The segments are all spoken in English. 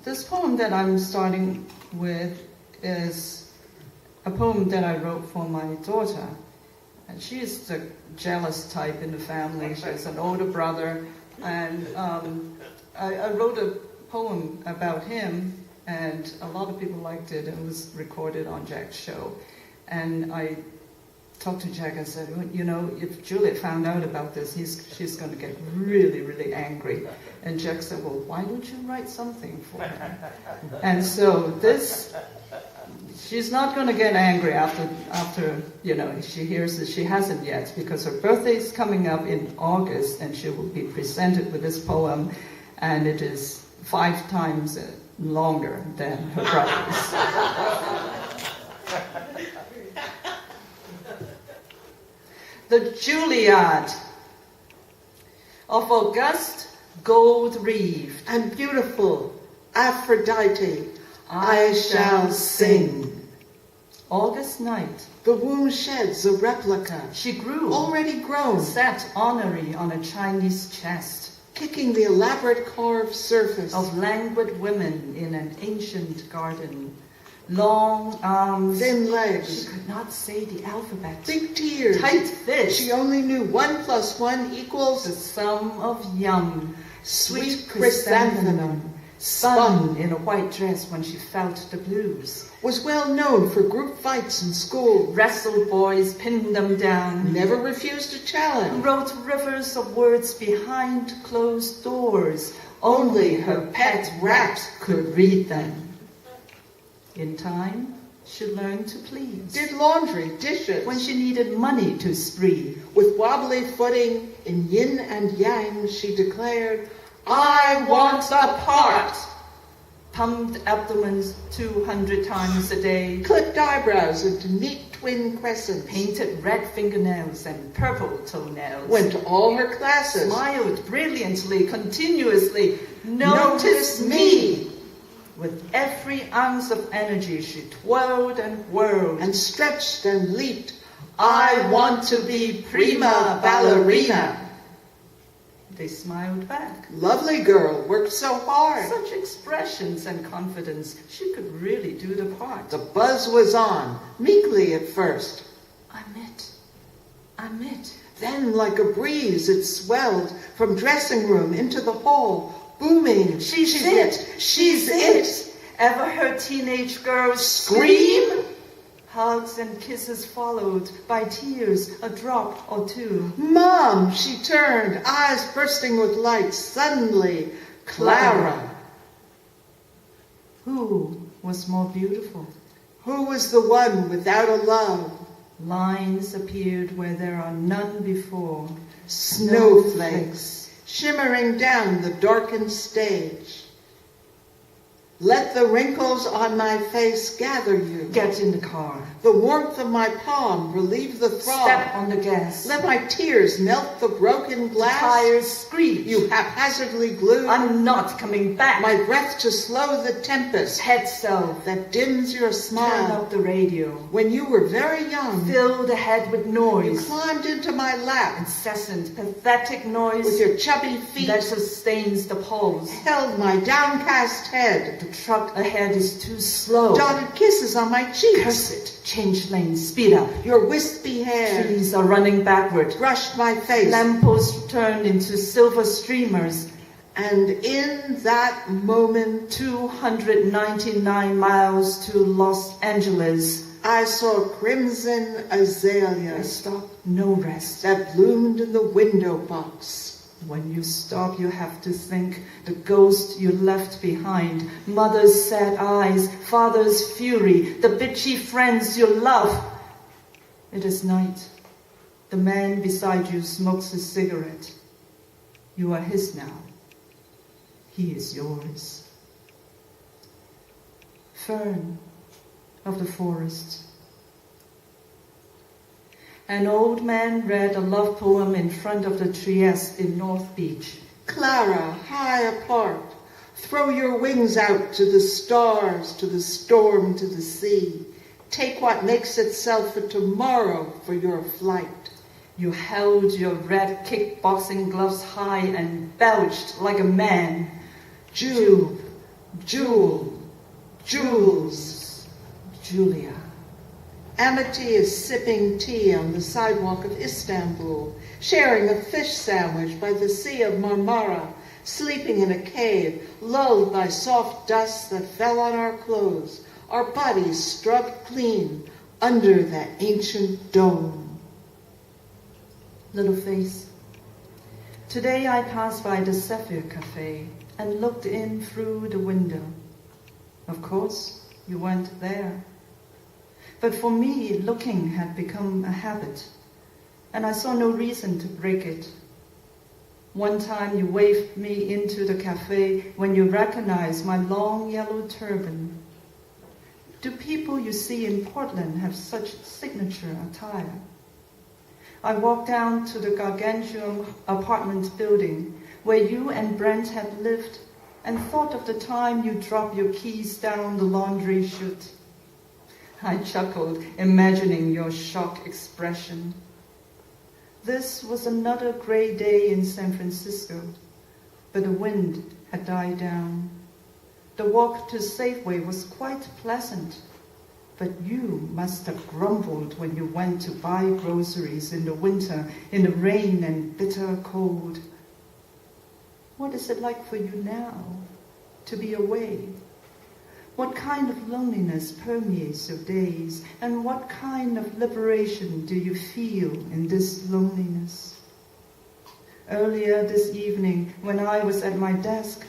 This poem that I'm starting with is a poem that I wrote for my daughter. And she is the jealous type in the family. She has an older brother. And I wrote a poem about him, and a lot of people liked it. It was recorded on Jack's show. And I talked to Jack and said, you know, if Juliet found out about this, she's going to get really, really angry. And Jack said, well, why don't you write something for her? And so this, she's not going to get angry after you know, she hears that she hasn't yet, because her birthday is coming up in August, and she will be presented with this poem, and it is 5 times longer than her brother's. The Juliad of august gold-wreathed and beautiful Aphrodite, I shall sing. August night, the womb sheds a replica. She grew, already grown, sat honorary on a Chinese chest, kicking the elaborate carved surface of languid women in an ancient garden. Long arms, thin legs. She could not say the alphabet. Big tears, tight fists. She only knew 1 + 1 equals the sum of young, sweet chrysanthemum, spun in a white dress when she felt the blues. Was well known for group fights in school. Wrestled boys, pinned them down. Never refused a challenge. Wrote rivers of words behind closed doors. Only her pet rat could read them. In time, she learned to please. Did laundry, dishes. When she needed money to spree. With wobbly footing, in yin and yang, she declared, I want the part. Pumped abdomens 200 times a day. Clipped eyebrows into neat twin crescents. Painted red fingernails and purple toenails. Went to all her classes. Smiled brilliantly, continuously. Notice me! With every ounce of energy, she twirled and whirled. And stretched and leaped. I want to be prima ballerina. They smiled back. Lovely girl, worked so hard. Such expressions and confidence. She could really do the part. The buzz was on, meekly at first. I'm it. Then, like a breeze, it swelled from dressing room into the hall, booming. She's it. Ever heard teenage girls scream? Hugs and kisses followed by tears, a drop or two. Mom, she turned, eyes bursting with light. Suddenly, Clara. Who was more beautiful? Who was the one without a love? Lines appeared where there are none before. Snowflakes shimmering down the darkened stage. Let the wrinkles on my face gather you. Get in the car. The warmth of my palm relieve the throb. Step on the gas. Let my tears melt the broken glass. Tires screech. You haphazardly glue. I'm not coming back. My breath to slow the tempest. Head self that dims your smile. Turn up the radio. When you were very young. Fill the head with noise. You climbed into my lap. Incessant, pathetic noise. With your chubby feet. That sustains the pulse. Held my downcast head. The truck ahead is too slow. Dotted kisses on my cheeks. Curse it. Change lanes. Speed up. Your wispy hair. Trees are running backward. Brushed my face. Lampposts turned into silver streamers. And in that moment, 299 miles to Los Angeles, I saw crimson azaleas. I stopped, no rest. That bloomed in the window box. When you stop, you have to think the ghost you left behind, mother's sad eyes, father's fury, the bitchy friends you love. It is night. The man beside you smokes a cigarette. You are his now. He is yours. Fern of the forest. An old man read a love poem in front of the Trieste in North Beach. Clara, high apart, throw your wings out to the stars, to the storm, to the sea. Take what makes itself a tomorrow for your flight. You held your red kickboxing gloves high and belched like a man. Jube, Jewel, Jules, Julia. Amity is sipping tea on the sidewalk of Istanbul, sharing a fish sandwich by the Sea of Marmara, sleeping in a cave, lulled by soft dust that fell on our clothes, our bodies scrubbed clean under that ancient dome. Little face. Today I passed by the Sapphire Cafe and looked in through the window. Of course, you weren't there. But for me, looking had become a habit, and I saw no reason to break it. One time you waved me into the cafe when you recognized my long yellow turban. Do people you see in Portland have such signature attire? I walked down to the gargantuan apartment building where you and Brent had lived and thought of the time you dropped your keys down the laundry chute. I chuckled, imagining your shocked expression. This was another gray day in San Francisco, but the wind had died down. The walk to Safeway was quite pleasant, but you must have grumbled when you went to buy groceries in the winter, in the rain and bitter cold. What is it like for you now, to be away? What kind of loneliness permeates your days, and what kind of liberation do you feel in this loneliness? Earlier this evening, when I was at my desk,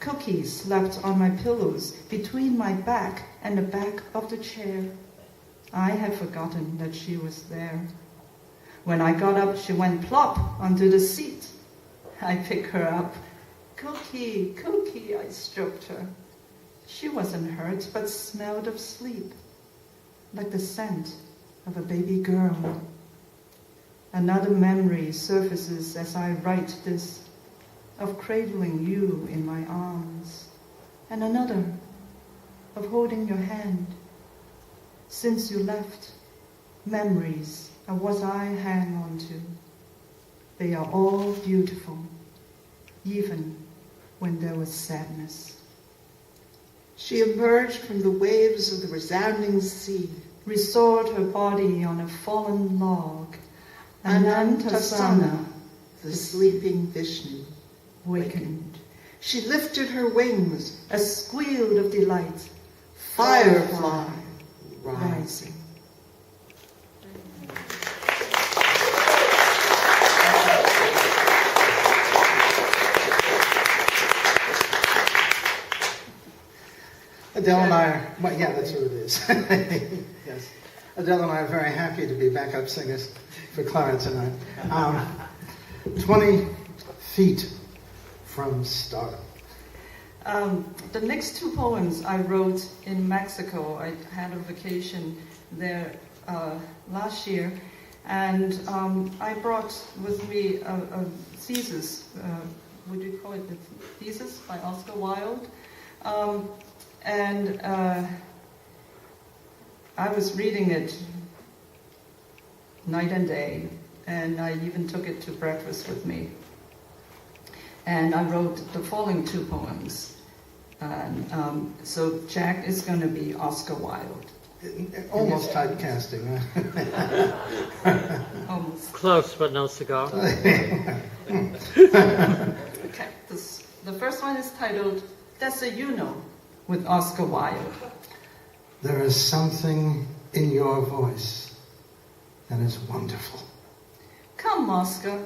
Cookie slept on my pillows between my back and the back of the chair. I had forgotten that she was there. When I got up, she went plop onto the seat. I picked her up. Cookie, Cookie, I stroked her. She wasn't hurt, but smelled of sleep, like the scent of a baby girl. Another memory surfaces as I write this, of cradling you in my arms, and another of holding your hand. Since you left, memories are what I hang on to. They are all beautiful, even when there was sadness. She emerged from the waves of the resounding sea, restored her body on a fallen log. Anantasana, the sleeping Vishnu, wakened. She lifted her wings, A squeal of delight. firefly rising. Adele and I are, well, yeah, that's what it is. Yes. Adele and I are very happy to be backup singers for Clara tonight. 20 feet from stardom. The next two poems I wrote in Mexico. I had a vacation there last year, and I brought with me a thesis, what do you call it, the thesis by Oscar Wilde. And I was reading it night and day, and I even took it to breakfast with me. And I wrote the following two poems. And so Jack is going to be Oscar Wilde. Almost typecasting. Almost. Close, but no cigar. Okay, the first one is titled Desayuno with Oscar Wilde. There is something in your voice that is wonderful. Come, Oscar.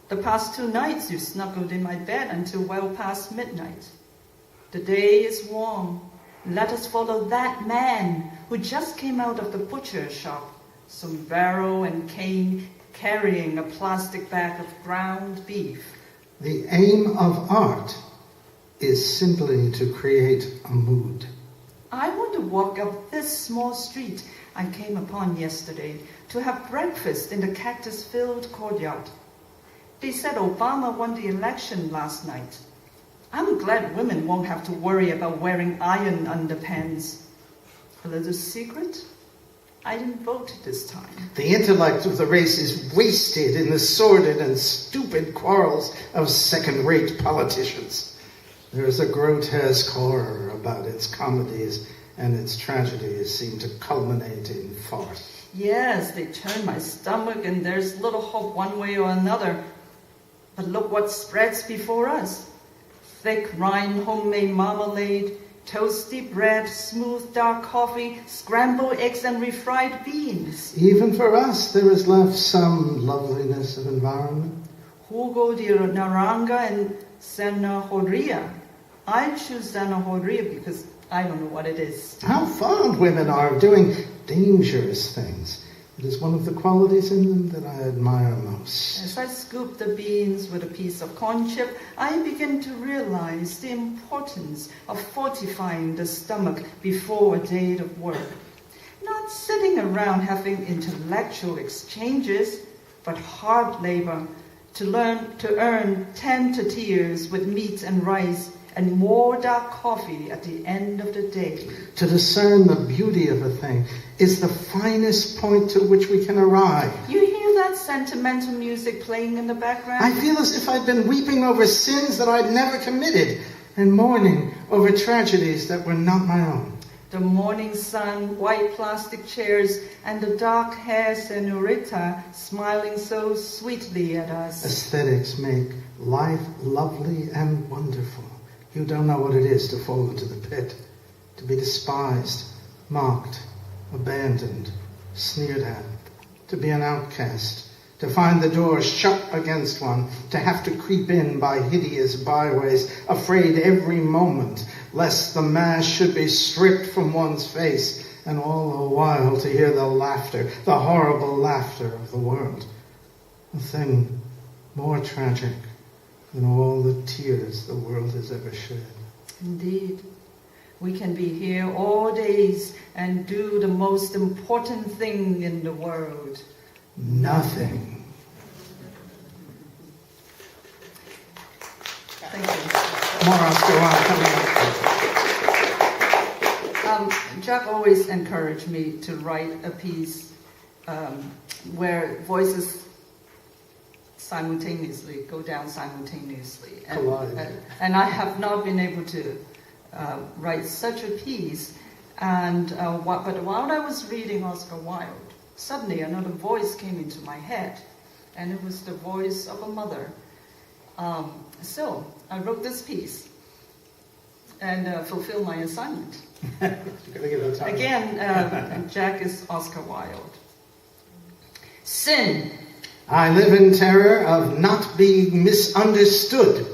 The past 2 nights you snuggled in my bed until well past midnight. The day is warm. Let us follow that man who just came out of the butcher shop, sombrero and cane, carrying a plastic bag of ground beef. The aim of art is simply to create a mood. I want to walk up this small street I came upon yesterday to have breakfast in the cactus-filled courtyard. They said Obama won the election last night. I'm glad women won't have to worry about wearing iron underpants. A little secret? I didn't vote this time. The intellect of the race is wasted in the sordid and stupid quarrels of second-rate politicians. There is a grotesque horror about its comedies, and its tragedies seem to culminate in farce. Yes, they turn my stomach and there's little hope one way or another. But look what spreads before us. Thick rind homemade marmalade, toasty bread, smooth dark coffee, scrambled eggs and refried beans. Even for us, there is left some loveliness of environment. Jugo de naranja and zanahoria. I choose zanahoria because I don't know what it is. How fond women are of doing dangerous things. It is one of the qualities in them that I admire most. As I scoop the beans with a piece of corn chip, I begin to realize the importance of fortifying the stomach before a day of work. Not sitting around having intellectual exchanges, but hard labor to learn to earn 10 tortillas with meat and rice and more dark coffee at the end of the day. To discern the beauty of a thing is the finest point to which we can arrive. You hear that sentimental music playing in the background? I feel as if I'd been weeping over sins that I'd never committed and mourning over tragedies that were not my own. The morning sun, white plastic chairs, and the dark-haired senorita smiling so sweetly at us. Aesthetics make life lovely and wonderful. You don't know what it is to fall into the pit, to be despised, mocked, abandoned, sneered at, to be an outcast, to find the door shut against one, to have to creep in by hideous byways, afraid every moment lest the mask should be stripped from one's face, and all the while to hear the laughter, the horrible laughter of the world. A thing more tragic than all the tears the world has ever shed. Indeed. We can be here all days and do the most important thing in the world. Nothing. Thank you. More Oscar Wilde coming up. Jack always encouraged me to write a piece where voices simultaneously go down simultaneously. And I have not been able to write such a piece. But while I was reading Oscar Wilde, suddenly another voice came into my head, and it was the voice of a mother. So I wrote this piece and fulfilled my assignment. Again, Jack is Oscar Wilde. Sin. I live in terror of not being misunderstood.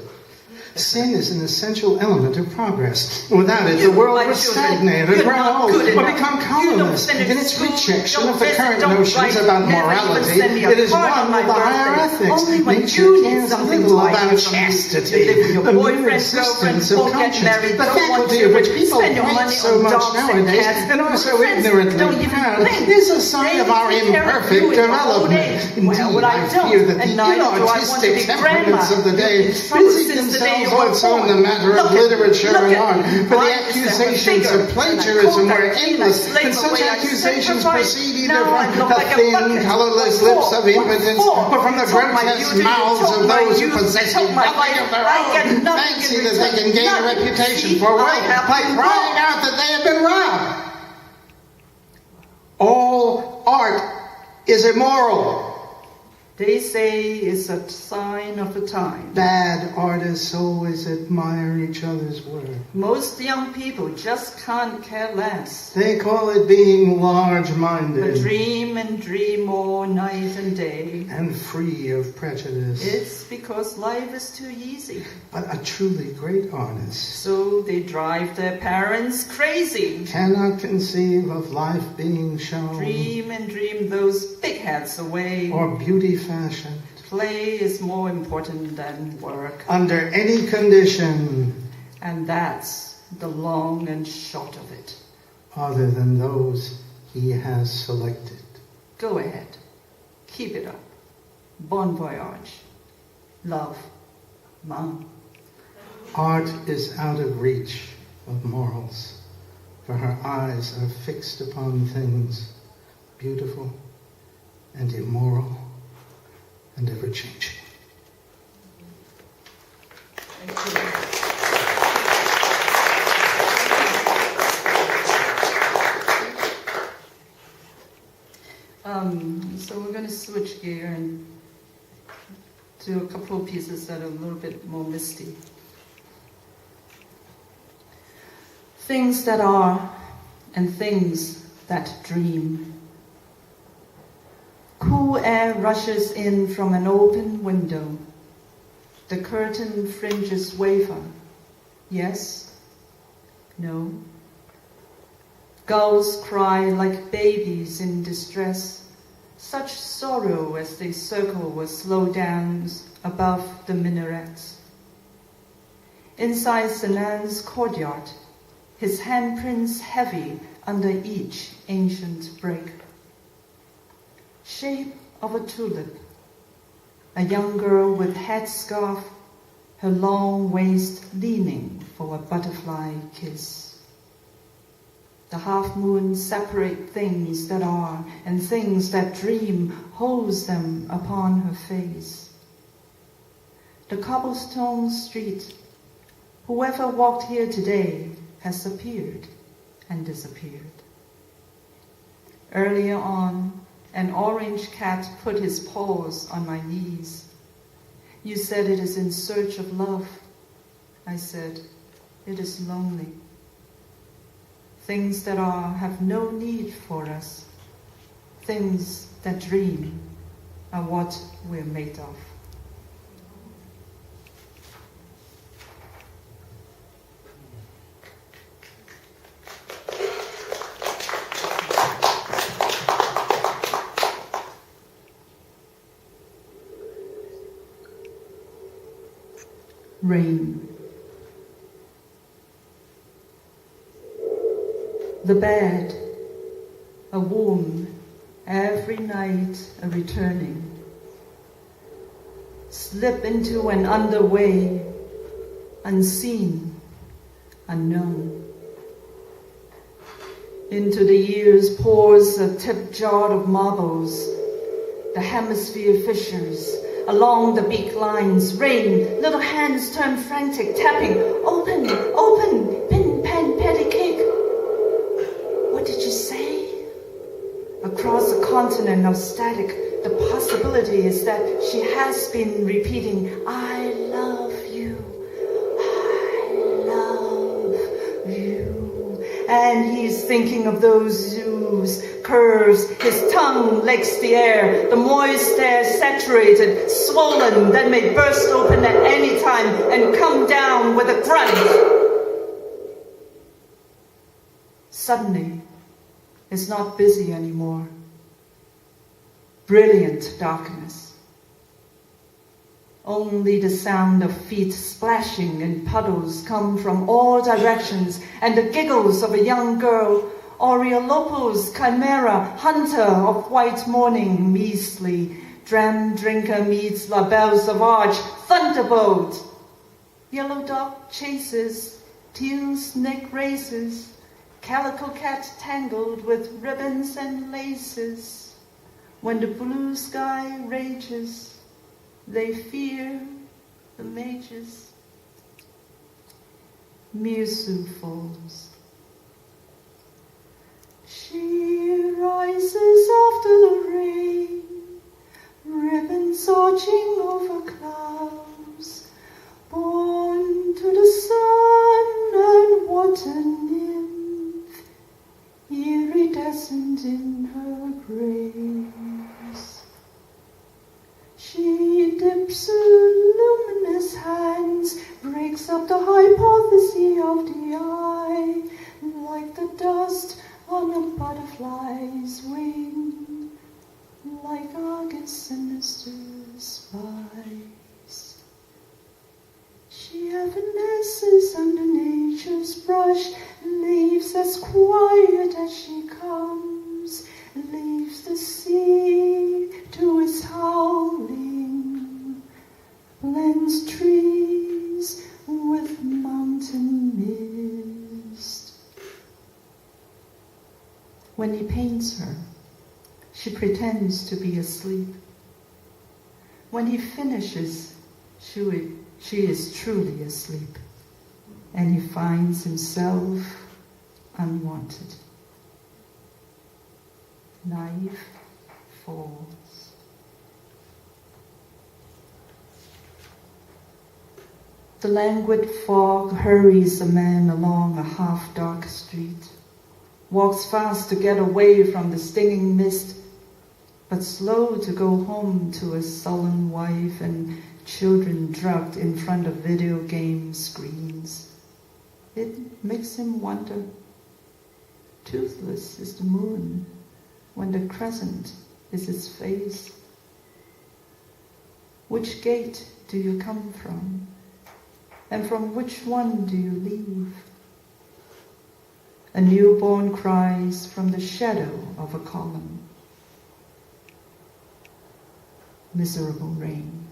Sin is an essential element of progress. Without it, the world would stagnate or grow old or become colorless in its rejection of the current notions about morality. It is one of the higher ethics. Nature cares little about chastity, the mere existence of conscience, the faculty of which people hate so much nowadays and are so ignorantly proud, is a sign of our imperfect development. Indeed, I fear that the inartistic temperaments of the day busy themselves also in the matter of literature and art, for the accusations of plagiarism were endless, and such accusations proceed either from the thin, colorless lips of impotence, or from the grotesque mouths of those who possess nothing of their own, fancy that they can gain a reputation for wealth by crying out that they have been robbed. All art is immoral. They say it's a sign of the time. Bad artists always admire each other's work. Most young people just can't care less. They call it being large-minded. But dream and dream all night and day. And free of prejudice. It's because life is too easy. But a truly great artist. So they drive their parents crazy. Cannot conceive of life being shown. Dream and dream those big heads away. Or beauty fashioned. Play is more important than work. Under any condition. And that's the long and short of it. Other than those he has selected. Go ahead. Keep it up. Bon voyage. Love. Mom. Art is out of reach of morals, for her eyes are fixed upon things beautiful and immoral and ever-changing. Thank you. switch gear and do a couple of pieces that are a little bit more misty. Things that are and things that dream. Cool air rushes in from an open window. The curtain fringes waver. Yes? No? Gulls cry like babies in distress, such sorrow as they circle with slow downs above the minarets. Inside Senan's courtyard, his handprints heavy under each ancient brick. Shape of a tulip, a young girl with headscarf, her long waist leaning for a butterfly kiss. The half-moon separate things that are and things that dream, holds them upon her face. The cobblestone street, whoever walked here today has appeared and disappeared. Earlier on, an orange cat put his paws on my knees. You said it is in search of love. I said, it is lonely. Things that are have no need for us. Things that dream are what we're made of. Rain. The bed, a womb, every night a returning. Slip into an underway, unseen, unknown. Into the years pours a tip jar of marbles, the hemisphere fissures. Along the beak lines, rain, little hands turn frantic, tapping, open, open, pin, pan, patty cake. What did you say? Across a continent of static, the possibility is that she has been repeating, I love you, I love you. And he's thinking of those zoos, curves, his tongue licks the air, the moist air saturated, swollen, that may burst open at any time and come down with a grunt. Suddenly, it's not busy anymore. Brilliant darkness. Only the sound of feet splashing in puddles come from all directions, and the giggles of a young girl, Aureolopos, chimera, hunter of white morning, measly, dram drinker meets La Belle Sauvage, thunderbolt. Yellow dog chases, teal snake races, calico cat tangled with ribbons and laces. When the blue sky rages, they fear the mages. Mirsu falls. She rises after the rain, ribbons arching over clouds, born to the sun and water nymph, iridescent in her grace. She dips her luminous hands, breaks up the hypothesis of the eye, like the dust on a butterfly's wing, like August sinister spice. She evanesces under nature's brush, leaves as quiet as she comes, leaves the sea to its howling, blends trees with mountain mist. When he paints her, she pretends to be asleep. When he finishes, she is truly asleep, and he finds himself unwanted. Knife falls. The languid fog hurries a man along a half-dark street, walks fast to get away from the stinging mist, but slow to go home to a sullen wife and children drugged in front of video game screens. It makes him wonder. Toothless is the moon when the crescent is its face. Which gate do you come from? And from which one do you leave? A newborn cries from the shadow of a column. Miserable rain.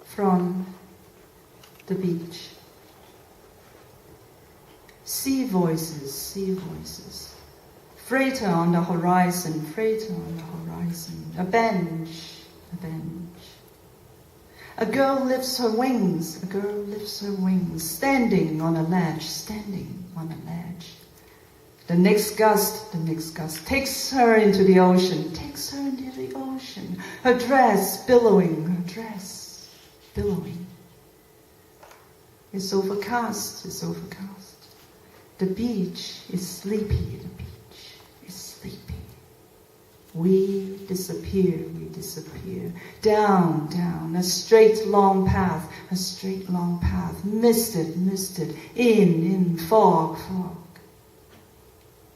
From the beach. Sea voices. Freighter on the horizon, freighter on the horizon. A bench. A girl lifts her wings, standing on a ledge. The next gust takes her into the ocean, Her dress billowing. It's overcast. The beach is sleepy. We disappear. Down, a straight long path. Misted, in, fog.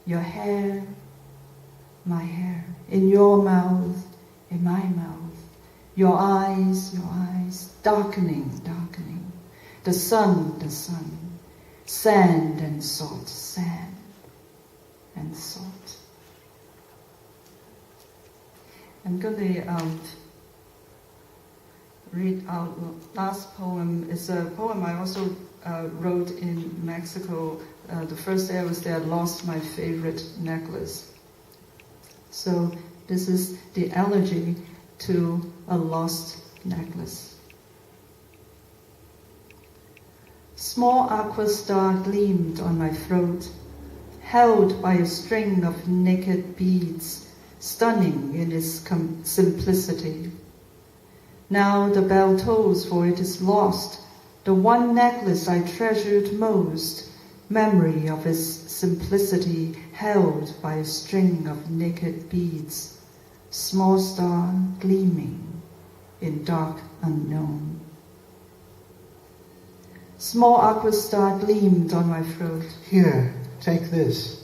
Your hair, my hair, in your mouth, in my mouth. Your eyes, darkening. The sun, sand and salt. I'm going to read out the last poem. It's a poem I also wrote in Mexico. The first day I was there, I lost my favorite necklace. So this is the elegy to a lost necklace. Small aqua star gleamed on my throat, held by a string of naked beads, stunning in its simplicity. Now the bell tolls, for it is lost, the one necklace I treasured most, memory of its simplicity, held by a string of naked beads, small star gleaming in dark unknown. Small aqua star gleamed on my throat. Here, take this,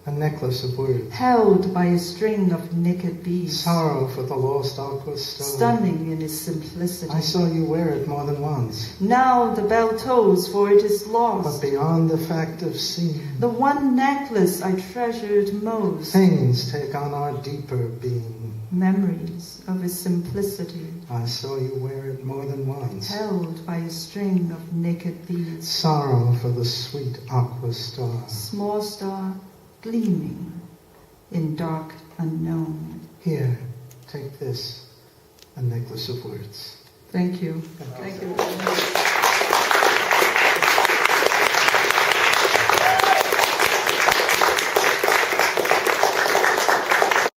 a necklace of words. Held by a string of naked beads. Sorrow for the lost aqua star. Stunning in its simplicity. I saw you wear it more than once. Now the bell tolls, for it is lost. But beyond the fact of seeing, the one necklace I treasured most. Things take on our deeper being. Memories of its simplicity. I saw you wear it more than once. Held by a string of naked beads. Sorrow for the sweet aqua star. Small star gleaming in dark unknown. Here, take this, a necklace of words. Thank you. Thank you.